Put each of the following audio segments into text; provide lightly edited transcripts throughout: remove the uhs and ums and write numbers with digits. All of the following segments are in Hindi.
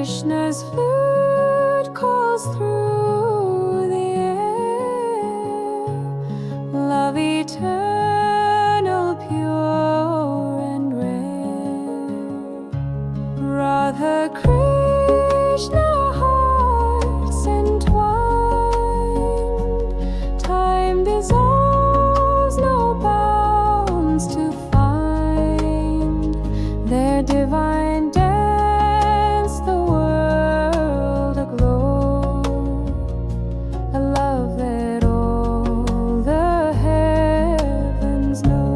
Krishna's flute calls through the air, love eternal, pure and rare. Radha Krishna hearts entwined, time dissolves, no bounds to find. Their divine dance, the world aglow, a love that all the heavens know.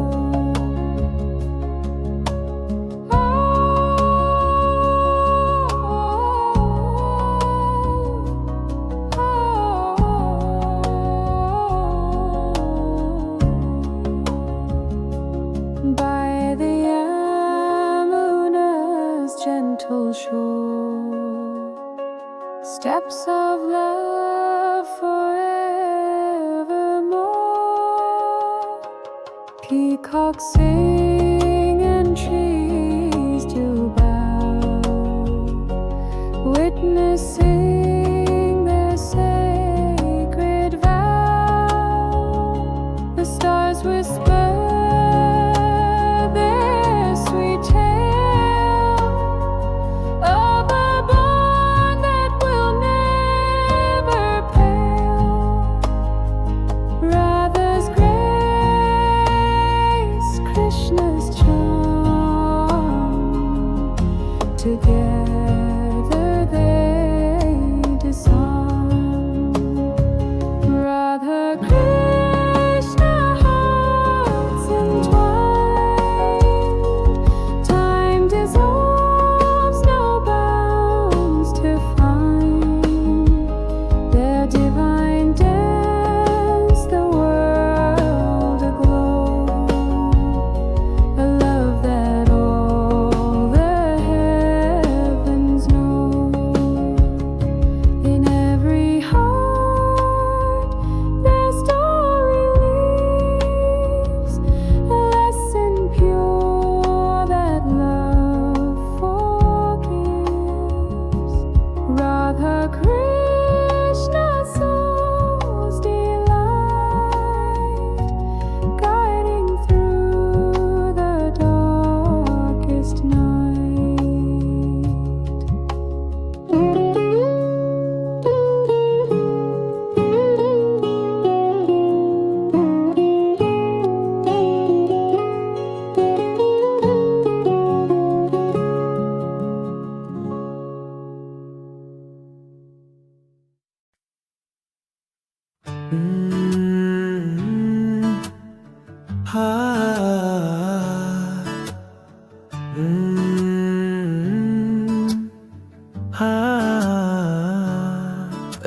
By the Yamuna's gentle shore, steps of love forevermore. Peacocks sing and trees do bow, witnessing their sacred vow. The stars whisper their sweet tale of a bond that will never pale. Radha's grace, Krishna's charm, together they disarm. Radha Krishna hearts entwined, time dissolves, no bounds to find. Their divine dance, the world aglow, a love that all the heavens know. In every heart their story leaves, a lesson pure that love forgives. Radha Krishna soul's delight, guiding through the darkest night.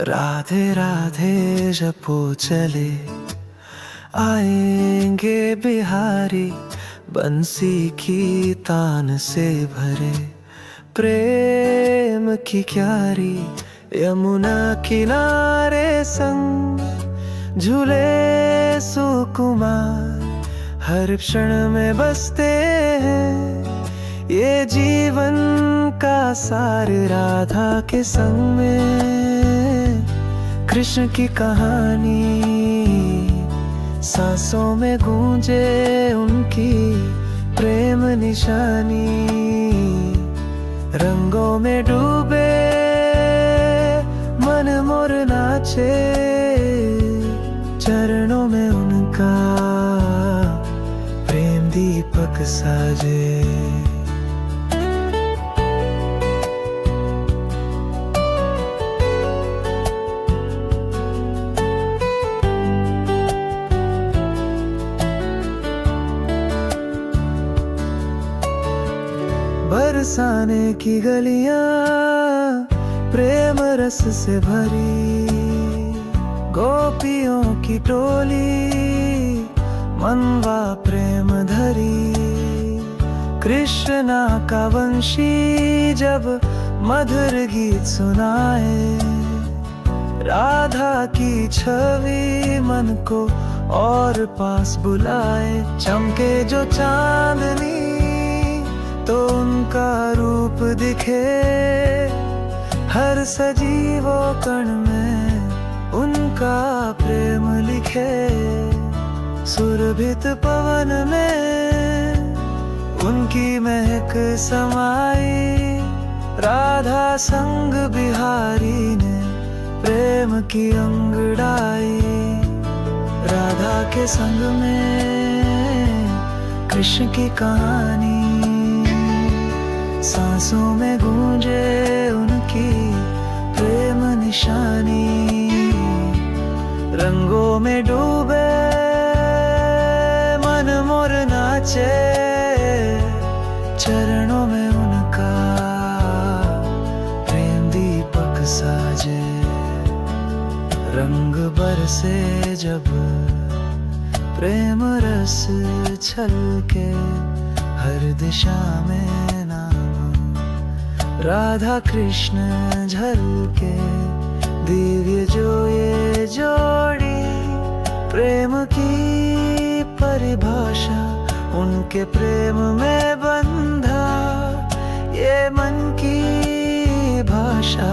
Radhe Radhe जपो चले, आएंगे बिहारी, बंसी की तान से भरे, प्रेम की क्यारी यमुना किनारे संग झूले सुकुमार, हर क्षण में बसते हैं ये जीवन का सार। राधा के संग में कृष्ण की कहानी, सांसों में गूंजे उनकी प्रेम निशानी। रंगों में डूबे मन मोर नाचे, चरणों में उनका प्रेम दीपक साजे। बरसाने की गलियां प्रेम रस से भरी, गोपियों की टोली मनवा प्रेम धरी। कृष्णा का वंशी जब मधुर गीत सुनाए, राधा की छवि मन को और पास बुलाए। चमके जो चांदनी तो उनका रूप दिखे, हर सजीवो कण में उनका प्रेम लिखे, सुरभित पवन में उनकी महक समाई। राधा संग बिहारी ने प्रेम की अंगड़ाई, राधा के संग में कृष्ण की कहानी। सांसों में गूंजे उनकी प्रेम निशानी, रंगों में डूबे मन मोर नाचे, चरणों में उनका प्रेम दीपक साजे। रंग बरसे जब प्रेम रस छलके, हर दिशा में नाम राधा कृष्ण झलके। दिव्य जो ये जोड़ी, प्रेम की परिभाषा उनके प्रेम में बंधा, ये मन की भाषा।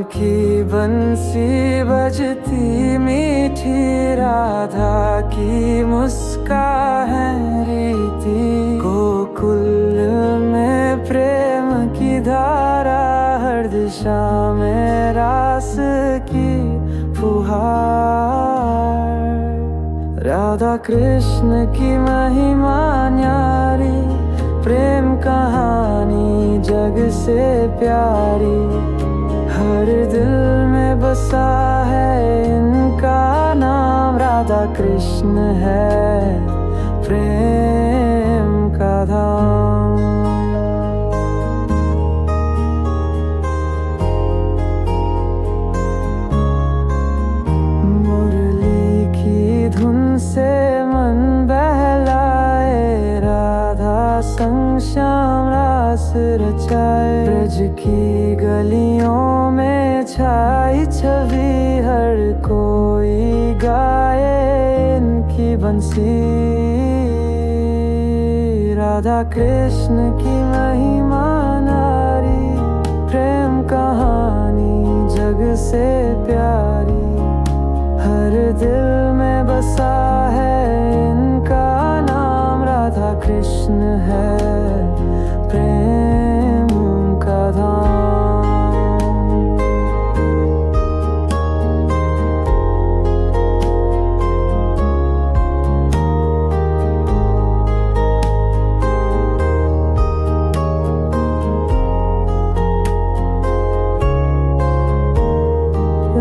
की बंसी बजती मीठी, राधा की मुस्कान रीति, गोकुल में प्रेम की धारा, हर दिशा में रास की फुहार। राधा कृष्ण की महिमा न्यारी, प्रेम कहानी जग से प्यारी, हर दिल में बसा है इनका नाम, राधा कृष्ण है प्रेम का धाम। मुरली की धुन से मन बहलाए, राधा संग श्याम रास रचाए, ब्रज की गलियों में छाई छवि, हर कोई गाए इनकी बंसी। राधा कृष्ण की महिमा नारी, प्रेम कहानी जग से प्यारी, हर दिल में बसा है इनका नाम, राधा कृष्ण है प्रेम का धाम।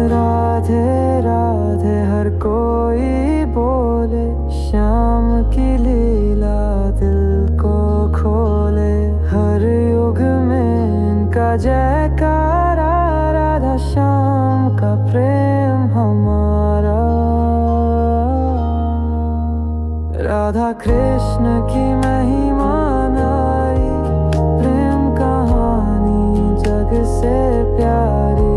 राधे राधे हर कोई बोले, श्याम की लीला दिल को खोले, हर युग में इनका जयकारा, राधा श्याम का प्रेम हमारा। राधा कृष्ण की महिमा नारी, प्रेम कहानी जग से प्यारी,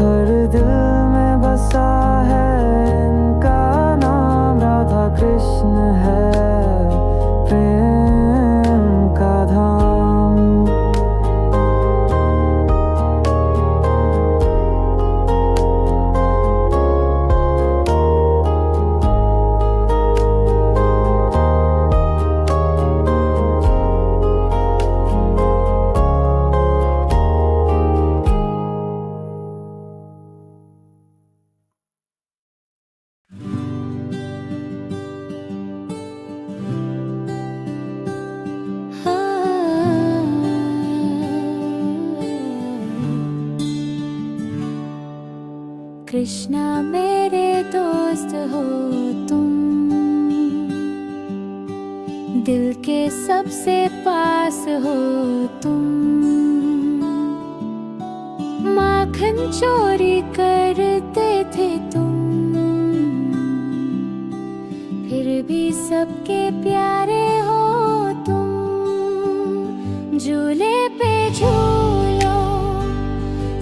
हर दिल में बसा है इनका नाम, राधा कृष्ण है प्रेम का धाम। कृष्णा मेरे दोस्त हो तुम, दिल के सबसे पास हो तुम, माखन चोरी करते थे तुम, फिर भी सबके प्यारे हो तुम। झूले पे झूलो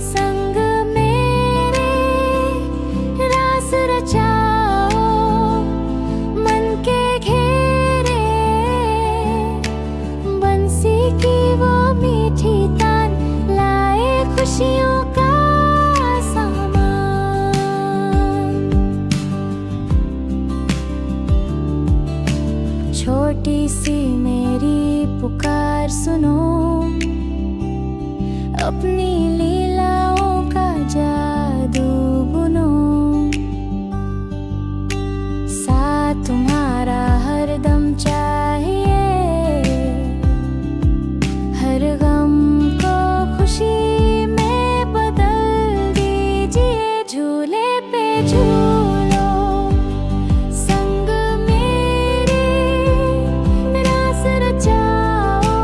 संग मेरे, रास रचाओ मन के घेरे, बंसी की वो मीठी तान लाए खुशियों का सामान। छोटी सी मेरी पुकार सुनो, अपनी लीलाओं का जादू बुनो, साथ तुम्हारा हरदम चाहिए, हर गम को खुशी में बदल दीजिए। झूले पे झूलो संग मेरे, रास रचाओ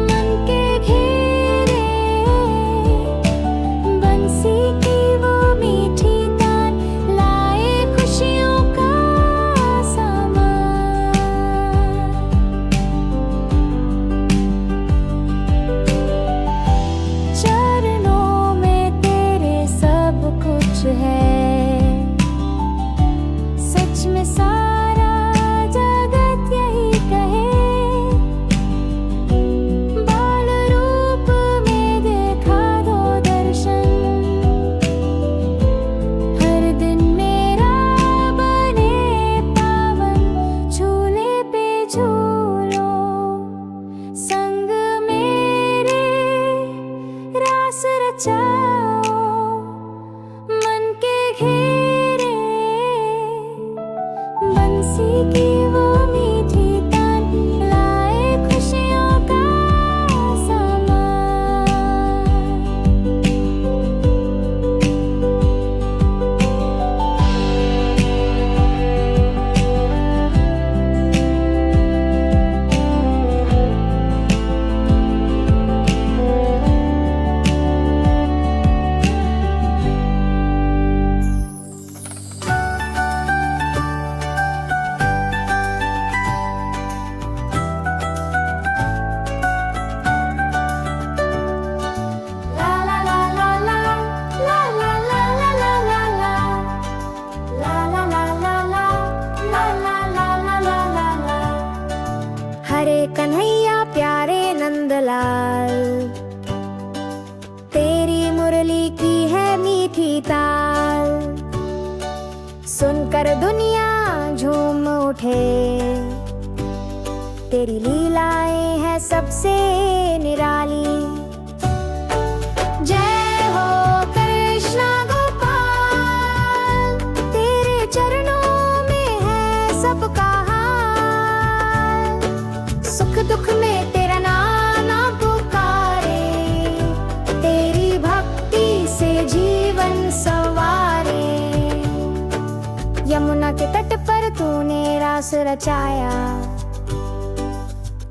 मन के घेरे, बंसी की वो मीठी तान लाए खुशियों का सामान। चरणों में तेरे सब कुछ है, सच में सारा जगत यही कहे, बाल रूप में देखा दो दर्शन, है। तेरी लीलाएं हैं सबसे निराली। जय हो कृष्ण गोपाल, तेरे चरणों में है सबका हाल। सुख दुख में तेरा नाम पुकारे, तेरी भक्ति से जीवन संवारे। यमुना के तट पर तूने रास रचाया,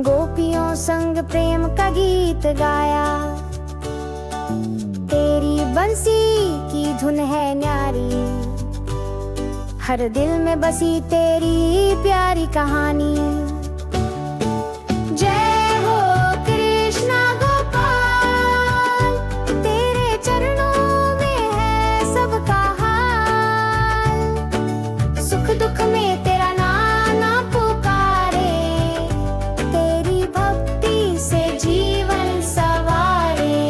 गोपियों संग प्रेम का गीत गाया। तेरी बंसी की धुन है न्यारी, हर दिल में बसी तेरी प्यारी कहानी। जय हो कृष्ण गोपाल, तेरे चरणों में है सबका हाल। सुख दुख में तेरा नाम पुकारे, तेरी भक्ति से जीवन संवारे।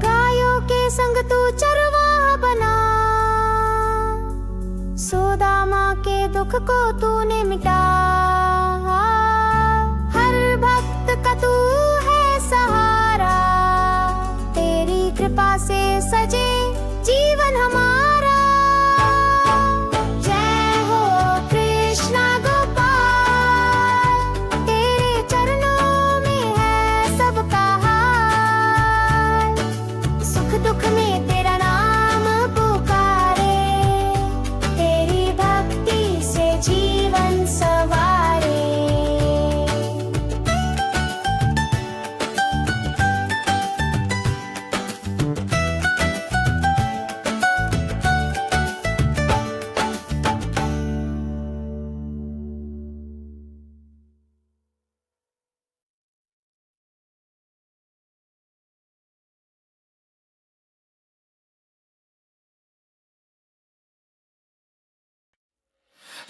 गायों के संग तू चरवाहा बना, सुदामा के दुख को तूने मिटा। हर भक्त का तू है सहारा, तेरी कृपा से सजे जीवन हमारा। जय हो कृष्ण गोपाल, तेरे चरणों में है सबका हाल। सुख दुख में तेरा नाम पुकारे, तेरी भक्ति से जीवन संवारे।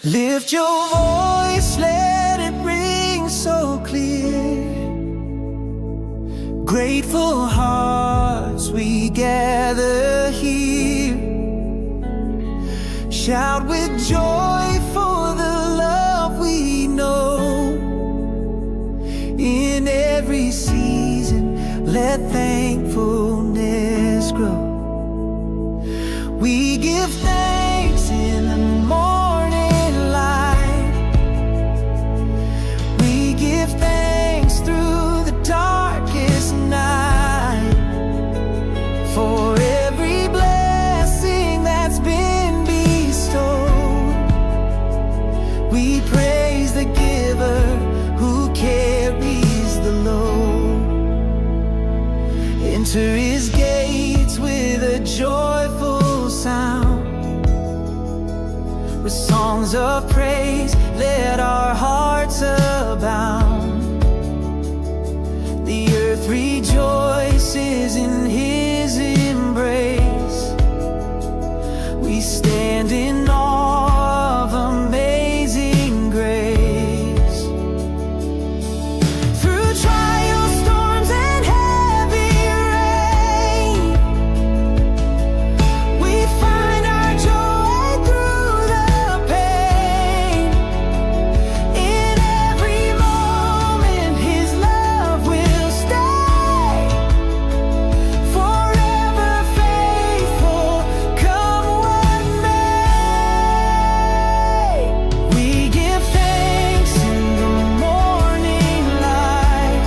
Lift your voice, let it ring so clear. Grateful hearts we gather here. Shout with joy for the love we know. In every season, let thankfulness grow. We give thanks in the morning light. We give thanks through the darkest night. For every blessing that's been bestowed, we praise the giver who carries the load. Enter his gates with a joyful sound, with songs of praise let our hearts abound. The earth rejoices in his embrace. We stand in awe of amazing grace. Through trials, storms, and heavy rain, we find our joy through the pain. In every moment, his love will stay, forever faithful, come what may. We give thanks in the morning light.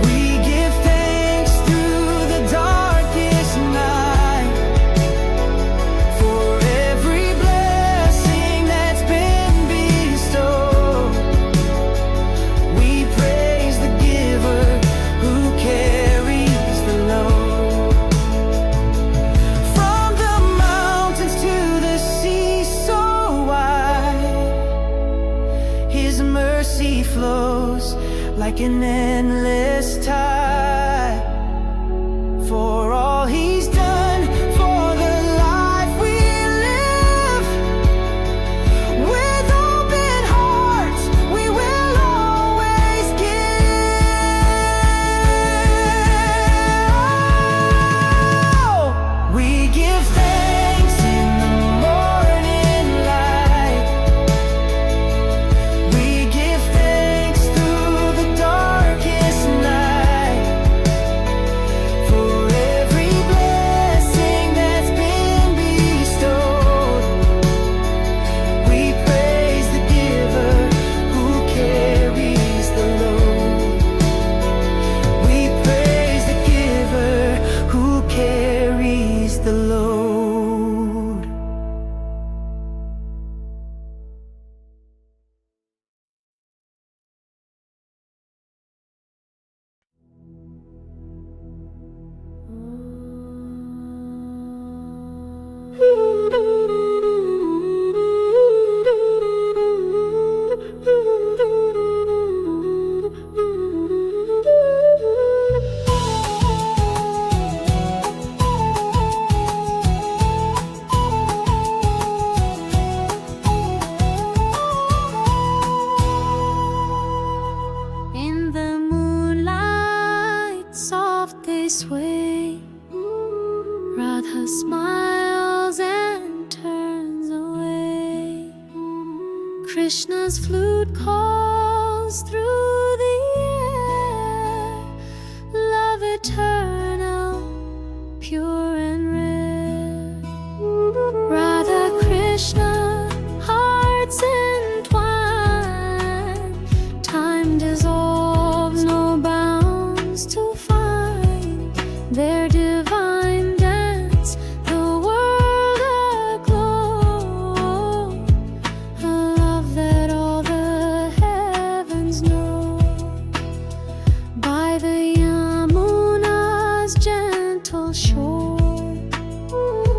We give thanks through the darkest night. For every blessing that's been bestowed, we praise the giver who carries the load. From the mountains to the sea so wide, his mercy flows like an endless tide. For all he sway. Radha smiles and turns away. Krishna's flute calls through the air. Love eternal, pure and rare. Radha Krishna, hearts entwined. Time dissolves, no bounds to find. Their divine dance, the world aglow. A love that all the heavens know. By the Yamuna's gentle shore,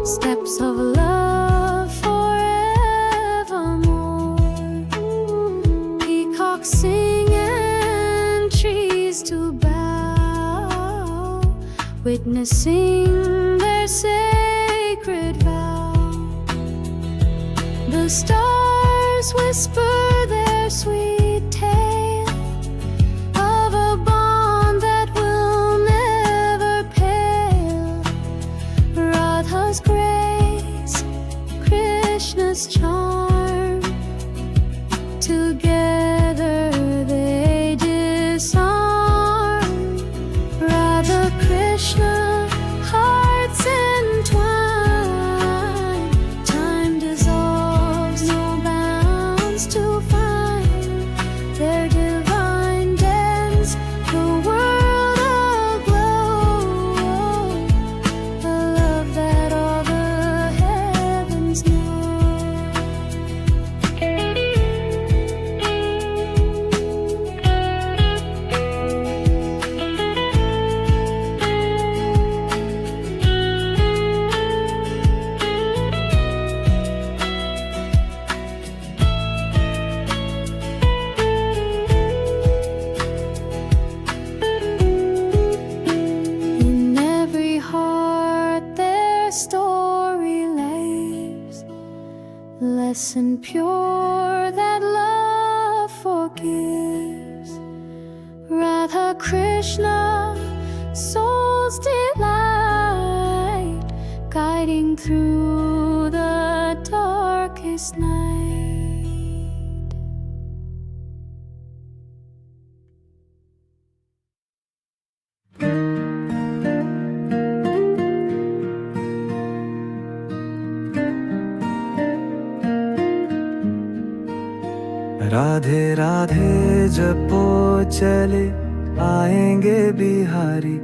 steps of love forevermore. Peacocks sing and trees to bow, witnessing their sacred vow. The stars whisper their sweet tale of a bond that will never pale. Radha's grace, Krishna's charm, together they disarm. Radha Krishna, hearts entwined. Time dissolves, no bounds to find. Their divine dance, the world aglow. A love that all the heavens know. In every heart their story lays, lesson pure that love forgives. Radha Krishna, soul's delight, guiding through the darkest night. Radhe Radhe जपो चले आएंगे बिहारी,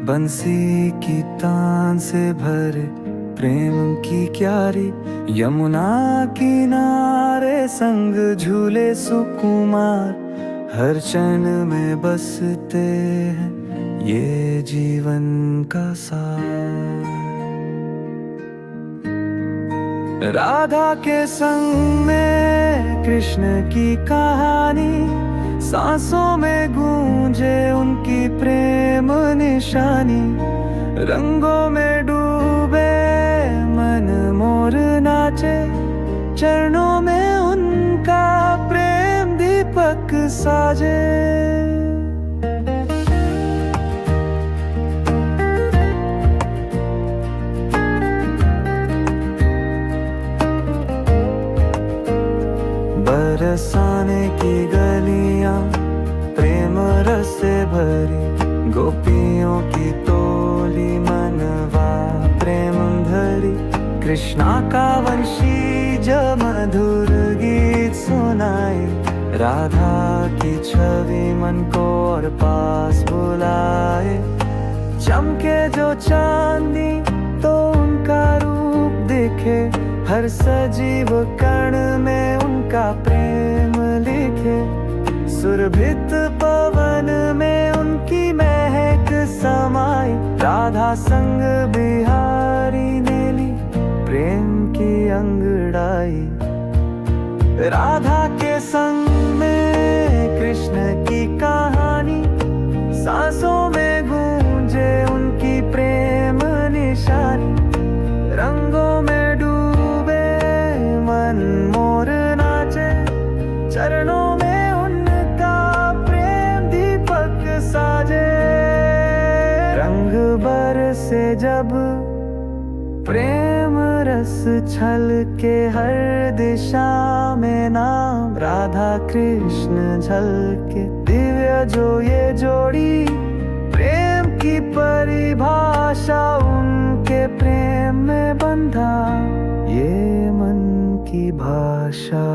बंसी की तान से भरे प्रेम की क्यारी। यमुना किनारे संग झूले सुकुमार, हर क्षण में बसते हैं ये जीवन का सार। राधा के संग में कृष्ण की कहानी, सांसों में गूंजे उनकी प्रेम निशानी। रंगों में डूबे मन मोर नाचे, चरणों में उनका प्रेम दीपक साजे। बरसाने की गलियां प्रेम रस से भरी, गोपियों की टोली मनवा प्रेम धरी। कृष्णा का वंशी जब मधुर गीत सुनाए, राधा की छवि मन को और पास बुलाए। चमके जो चांदी तो उनका रूप दिखे, हर सजीव कण में उनका प्रेम लिखे। सुरभित पवन में उनकी महक समाई, राधा संग बिहारी ने ली प्रेम की अंगड़ाई। राधा के संग में कृष्ण की कहानी, सांसों में गूंजे उनकी प्रेम निशानी। रंगों में डूबे मन मोर नाचे, चरणों में उनका प्रेम दीपक साजे। रंग से जब प्रेम रस छल के हर दिशा में नाम राधा कृष्ण झलके। दिव्य जो ये जोड़ी, प्रेम की परिभाषा उनके प्रेम में बंधा ये मन की भाषा।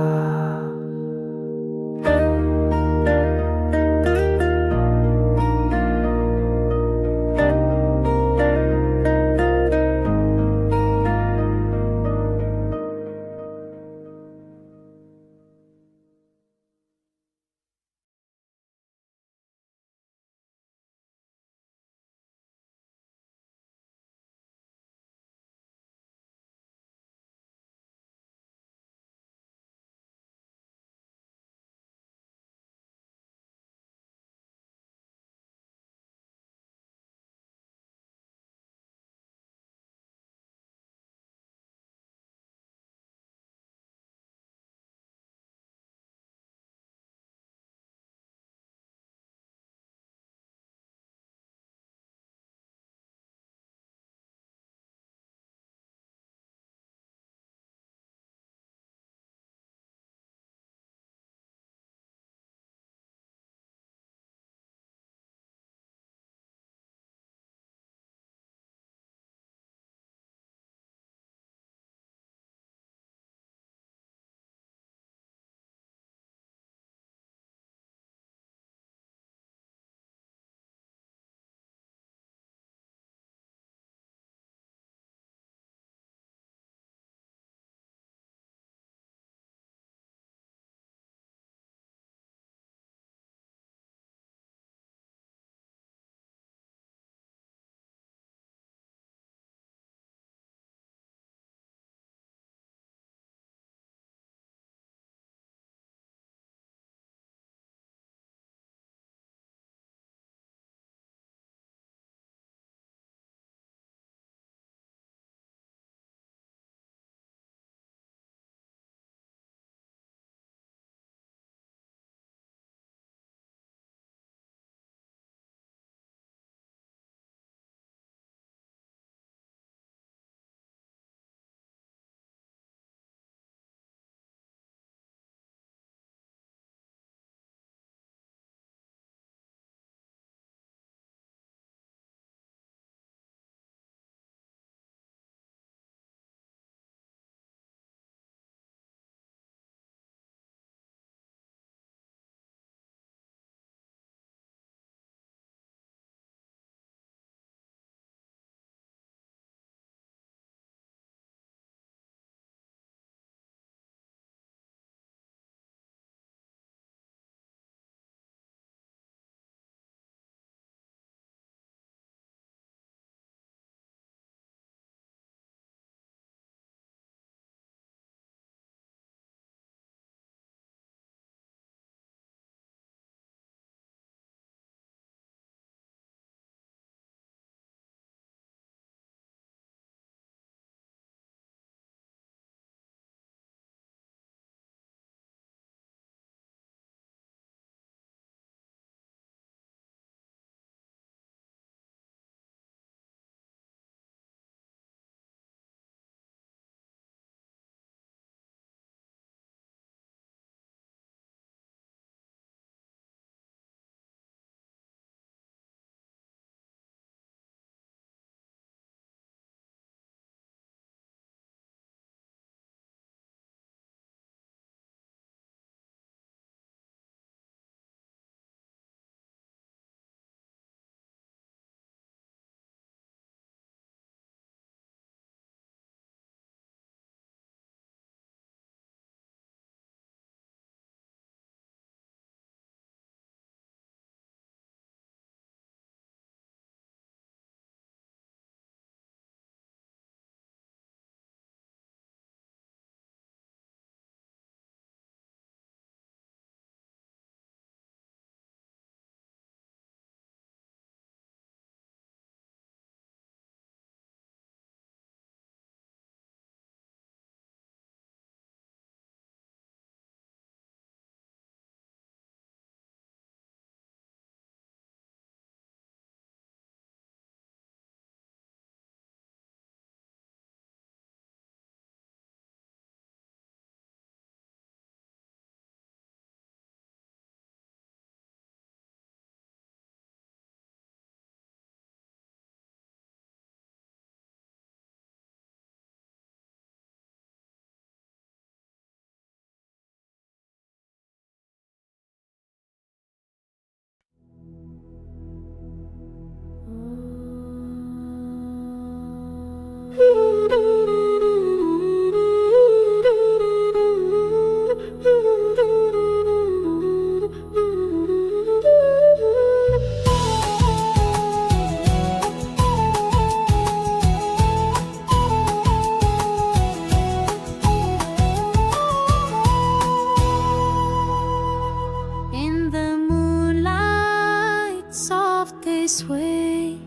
In the moonlight, soft they sway.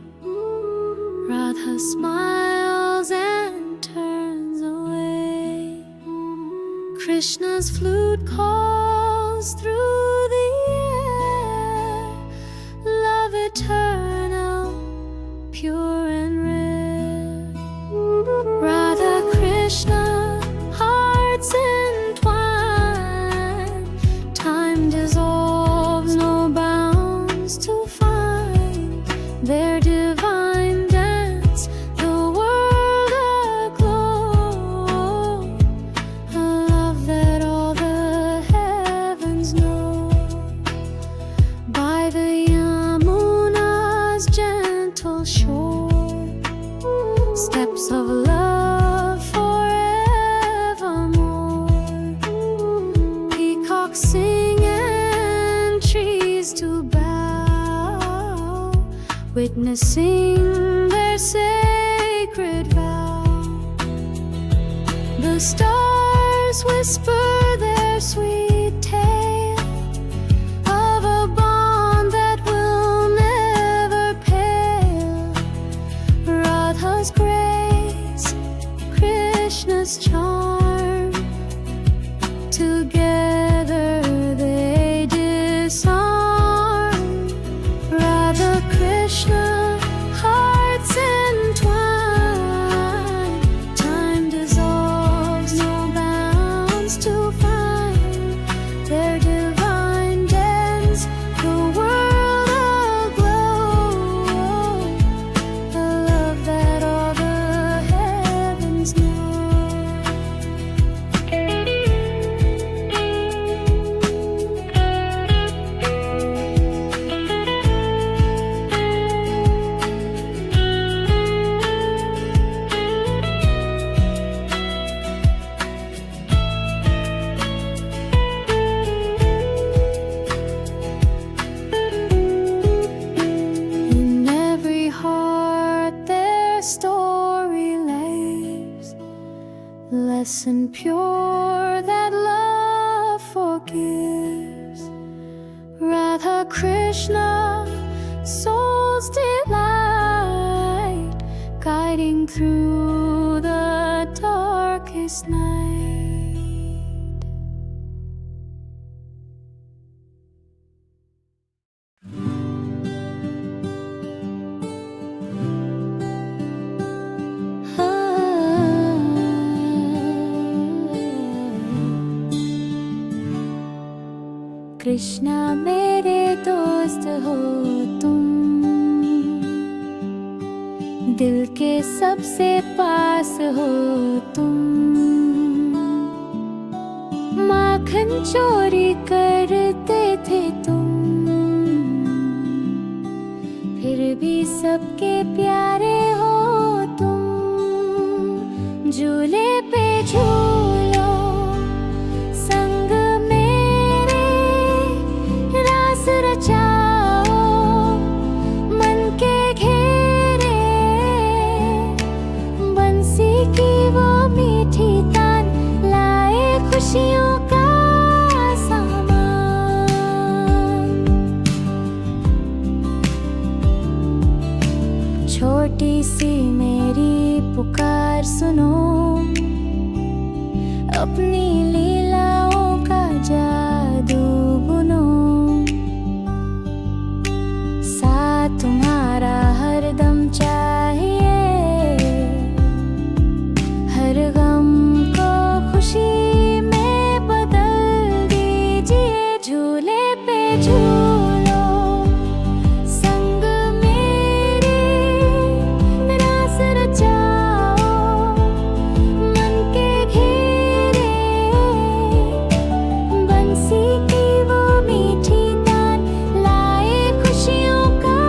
Radha smiles and turns away. Krishna's flute calls through the air. Love eternal, pure and rare. Radha Krishna, hearts entwined. Time dissolves, no bounds to find. Their divine dance, the world aglow. A love that all the heavens know. By the Yamuna's gentle shore, steps of love forevermore. Peacocks sing and trees to bow, witnessing their sacred vow. The stars whisper their sweet tale of a bond that will never pale. Radha's grace, Krishna's charm, together they disarm. Radha Krishna, hearts entwined. Time dissolves, no bounds to find. Their divine dance, the world aglow. A love that all the heavens know. In every heart their story lays, lesson pure that love forgives. Radha Krishna, soul's delight, guiding through the darkest night. Krishna मेरे दोस्त हो तुम, दिल के सबसे पास हो तुम। माखन चोरी करते थे तुम, फिर भी सबके प्यारे हो तुम। झूले पे झूलो संग मेरे, रास रचाओ मन के घेरे। बंसी की वो मीठी तान लाए खुशियों का सामान। छोटी सी मेरी पुकार सुनो, अपनी लीलाओं का जादू बुनो। साथ तुम्हारा हरदम चाहिए, हर गम को खुशी में बदल दीजिए। झूले पे झूलो संग मेरे, रास रचाओ मन के घेरे। बंसी की वो मीठी तान लाए खुशियों का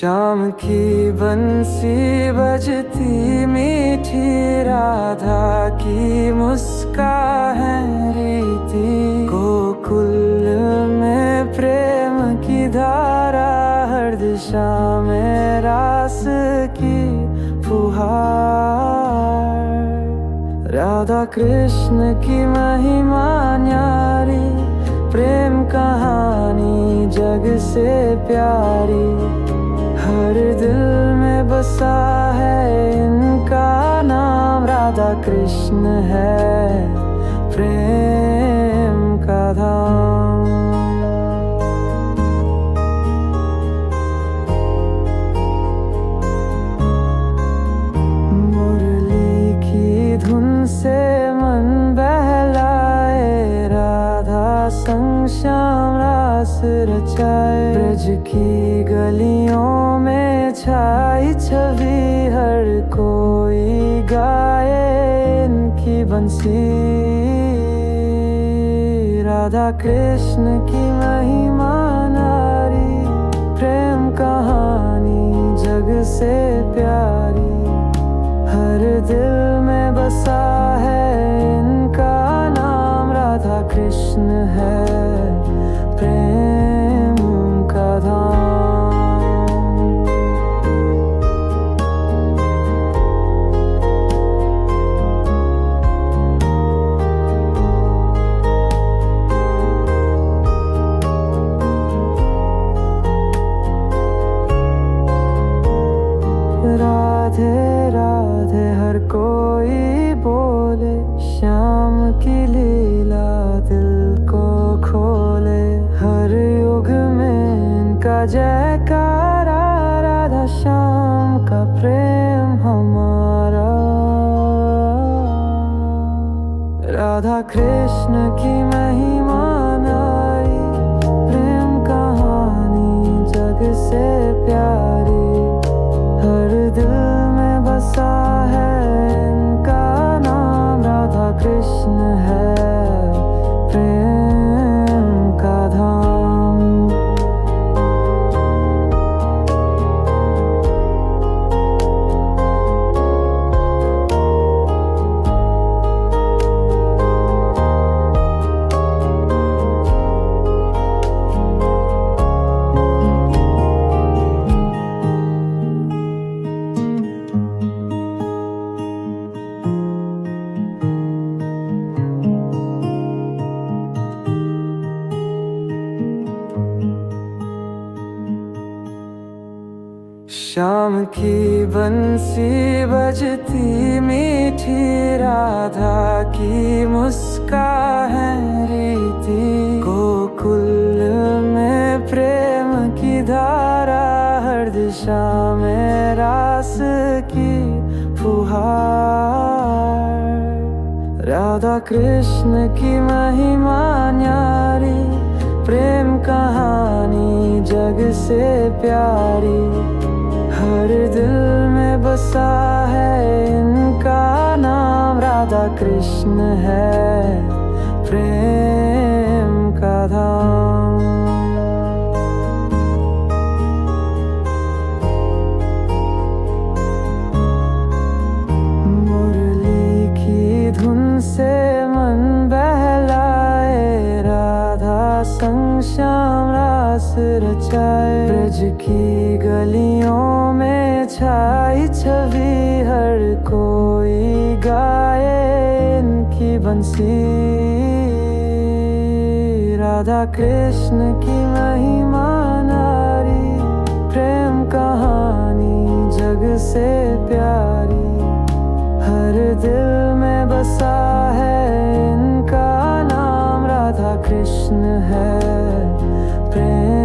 शाम की बंसी बजती मीठी, राधा की मुस्कान रीति, गोकुल में प्रेम की धारा, हर दिशा में रास की फुहार। राधा कृष्ण की महिमा न्यारी, प्रेम कहानी जग से प्यारी, हर दिल में बसा है इनका नाम, राधा कृष्ण है प्रेम का धाम। मुरली की धुन से मन बहलाए, राधा संग श्याम रास रचाए, ब्रज की गलियों में छाई छवि, हर कोई गाए इनकी बंसी। राधा कृष्ण की महिमा नारी, प्रेम कहानी जग से प्यारी, हर दिल में बसा है इनका नाम, राधा कृष्ण है प्रेम का धाम। राधे राधे हर कोई बोले, श्याम की लीला दिल को खोले, हर युग में इनका जयकारा, राधा श्याम का प्रेम हमारा। राधा कृष्ण की महिमा नारी, प्रेम कहानी जग से प्यारी, हर दिल में बसा है इनका नाम, राधा कृष्ण है प्रेम का धाम। शाम की बंसी बजती मीठी, राधा की मुस्कान रीति, गोकुल में प्रेम की धारा, हर दिशा में रास की फुहार। राधा कृष्ण की महिमा न्यारी, प्रेम कहानी जग से प्यारी, हर दिल में बसा है इनका नाम, राधा कृष्ण है प्रेम का धाम। मुरली की धुन से मन बहलाए, राधा संग श्याम रास रचाए, ब्रज की गलियों में छाई छवि, हर कोई गाए इनकी बंसी। राधा कृष्ण की महिमा नारी, प्रेम कहानी जग से प्यारी, हर दिल में बसा है इनका नाम, राधा कृष्ण है प्रेम